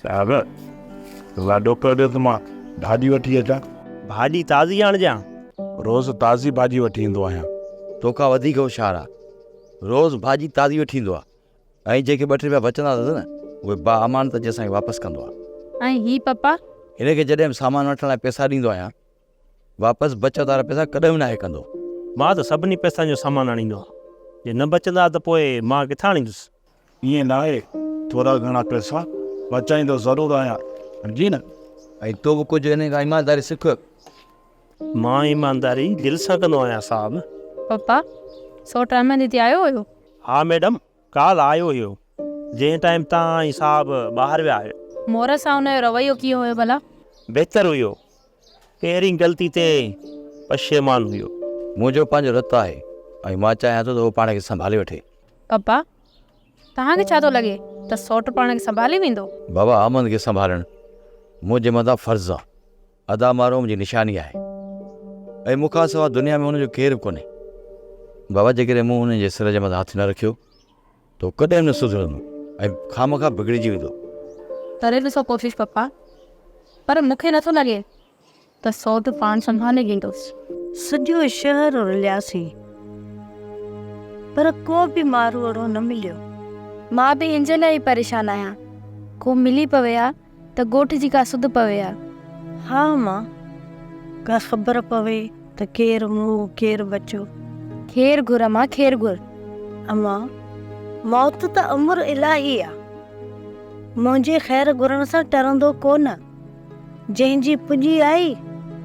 साहब लाॾो पियो ॾियो त मां भाॼी वठी अचां। भाॼी ताज़ी आणजां? रोज़ ताज़ी भाॼी वठी ईंदो आहियां। तोखां वधीक होशियारु आहे। रोज़ भाॼी ताज़ी वठी ईंदो आहे ऐं जेके 2 रुपया बचंदा अथसि न उहे बाअमानत जे असांखे वापसि कंदो आहे। ऐं ही पप्पा? हिनखे जॾहिं सामान वठण लाइ पैसा ॾींदो आहियां वापसि बचत वारा पैसा कॾहिं बि नाहे कंदो। मां त सभिनी पैसनि जो सामान आणींदो आहियां। जे न बचंदा त पोइ मां किथां आणींदुसि? ईअं न आहे, थोरा घणा पैसा बचाईंदो ज़रूरु आहियां, सम्झी न। ऐं तो बि कुझु हिन खां ईमानदारी सिख। मां ईमानदारी दिलि सां कंदो आहियां साहब। पप्पा 100 टाइम दीदी आयो हुयो? हा मैडम, काल आयो हुयो जंहिं टाइम तव्हां ऐं साहब ॿाहिरि विया आहियो। मोर सां हुनजो रवैयो कीअं हुयो भला? बहितरु हुयो, पहिरीं ग़लती ते पशेमान हुयो। मुंहिंजो पंहिंजो रत आहे ऐं मां चाहियां थो त उहो पाण खे संभाले वठे। पप्पा तव्हांखे छा थो लॻे त सौट पाण खे संभाले वेंदो? बाबा अमन खे संभालणु मुंहिंजे मथां फ़र्ज़ु आहे। अदा मारो मुंहिंजी निशानी आहे ऐं मूंखां सवाइ दुनिया में हुनजो केरु कोन्हे। बाबा जेकॾहिं मूं हुननि जे सिर जे मथां हथु न रखियो त कॾहिं न सुधरंदो ऐं खामखां बिगड़जी वेंदो। करे ॾिसो कोशिशि पप्पा, पर मूंखे नथो लॻे त सौट पाण संभाले वेंदोसि। सॼो शहर रुलियासीं पर को बि मारू अहिड़ो न मिलियो। मां बि हिन जे लाइ ई परेशान आहियां। को मिली पवे हा त ॻोठ जी का सुध पवे हा। हा मां, का ख़बर पवे त केरु मुंहुं केरु बचो। खेर घुर अम्मा, खेर घुर। अम्मा मौत त अमर इलाही आहे। मुंहिंजे ख़ैर घुरण सां टरंदो कोन। जंहिंजी पुॼी आई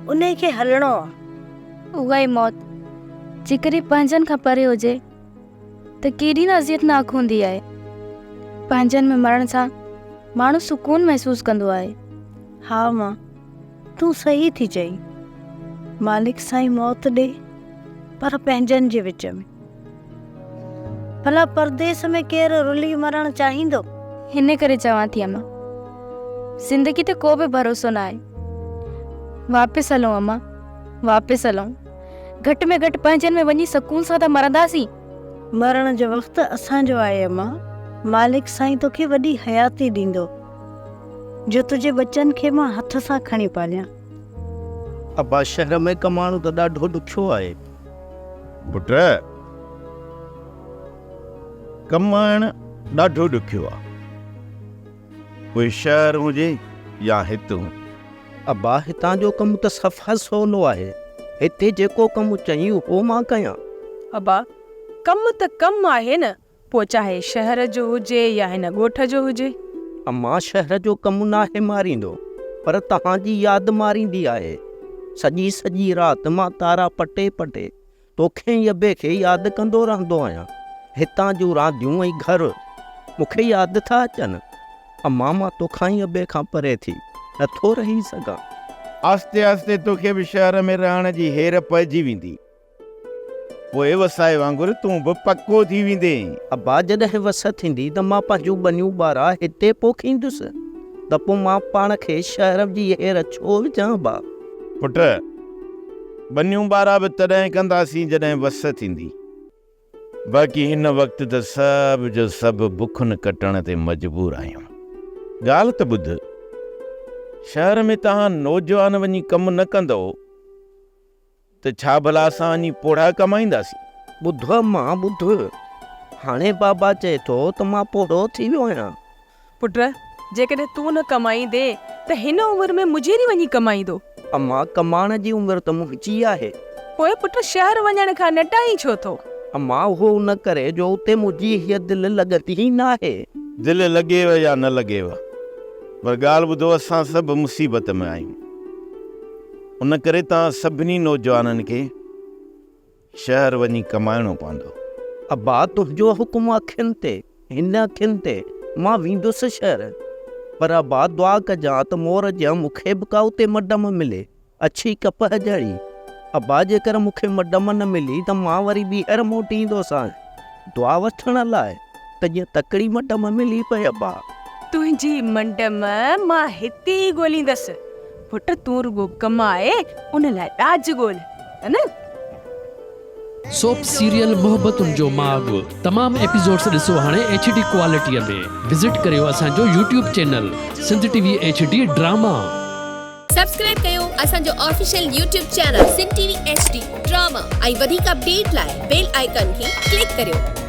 उन खे हलणो आहे। उहा ई मौत जेकॾहिं पंहिंजनि खां परे हुजे त केॾी न अज़ियतनाक हूंदी आहे। पंहिंजनि में मरण सां माण्हू सुकून महसूसु कंदो आहे। हा मां, तूं सही थी चई। मालिक साईं मौत ॾे पर पंहिंजनि जे विच में। भला परदेस में केरु रुली मरणु चाहींदो? हिन करे चवां थी अम्मा, ज़िंदगी ते को बि भरोसो न आहे। वापसि हलूं अम्मा, वापसि हलूं। घटि में घटि पंहिंजनि में वञी सुकून सां त मरंदासीं। मरण जो वक़्तु असांजो आहे अम्मा। मालिक साईं तोखे वॾी हयाती ॾींदो जो तुंहिंजे बचनि खे मां हथ सां खणी पालियां। अब्बा शहर में कमाइणो त ॾाढो ॾुखियो आहे। पुट कमाइणु ॾाढो ॾुखियो आहे, कोई शहर हुजे या हिते। अब्बा हितां जो कमु त सफ़ा सवलो आहे। हिते जेको कमु चई उहो मां कयां। अब्बा कमु त कमु आहे न, पोइ चाहे शहर जो हुजे या हिन ॻोठ जो हुजे। अम्मा शहर जो कमु नाहे मारींदो, पर तव्हांजी यादि मारींदी आहे। सॼी सॼी राति मां तारा पटे पटे तोखे अबे खे यादि कंदो रहंदो आहियां। हितां जूं रांदियूं ऐं घर मूंखे यादि था अचनि। अम्मा मां तोखां ई अबे खां परे थी नथो रही सघां। आस्ते आस्ते तोखे बि शहर में रहण जी हेर पइजी वेंदी, पोइ वसाए वांगुरु तूं बि पको थी वेंदे। अब्बा जॾहिं वस थींदी त मां पंहिंजूं बनियूं ॿारहा हिते पोखींदुसि, त पोइ मां पाण खे शहर जी हेर छो विझां? अब्बा पुट बनियूं ॿारहा बि तॾहिं कंदासीं जॾहिं वस थींदी। बाक़ी हिन वक़्तु त सभु जो सभु बुखुनि कटण ते मजबूर आहियूं। ॻाल्हि त ॿुध, शहर में तव्हां नौजवान वञी कमु न कंदो त छा भला असां वञी पोढ़ा कमाईंदासीं? ॿुध मां ॿुध, हाणे बाबा चए थो त मां पोढ़ो थी वियो आहियां। पुट जेकॾहिं तूं न कमाईंदे त हिन उमिरि में मुझेरी वञी कमाईंदो। अम्मा कमाइण जी उमिरि त मुंहिंजी आहे। पोइ पुट शहर वञण खां नटाई छो थो? अम्मा उहो न करे जो उते मुंहिंजी हीअ दिलि लॻंदी ई न आहे। दिलि लॻेव या न लॻेव, पर ॻाल्हि ॿुधो, असां सभु मुसीबत में आहियूं। उन करे तव्हां सभिनी नौजवाननि खे शहर वञी कमाइणो पवंदो। अब्बा तुंहिंजो हुकुम अखियुनि ते, हिन अखियुनि ते मां वेंदुसि शहर, पर अब्बा दुआ कजां त मोर जा मूंखे बि का उते मडम मिले, अछी कप जड़ी। अब्बा जेकर मूंखे मडम न मिली त मां वरी ॿीहर मोटी ईंदोसां दुआ वठण लाइ, त जीअं तकड़ी मडम मिली पई। अब्बा तुंहिंजी मंडम मां हिते ई ॻोल्हींदसि। पुट तूं रुगो कमाए उन लाइ ॾाज ॻोल्ह, है न? सोप सीरियल मोहब्बतुनि जो माग तमाम एपिसोड्स ॾिसो हाणे HD क्वालिटीअ में। विज़िट करियो असांजो YouTube channel Sindh TV HD drama. Subscribe कयो असांजो official YouTube channel Sindh TV HD drama ऐं वधीक अपडेट लाइ बेल आइकन खे क्लिक करियो।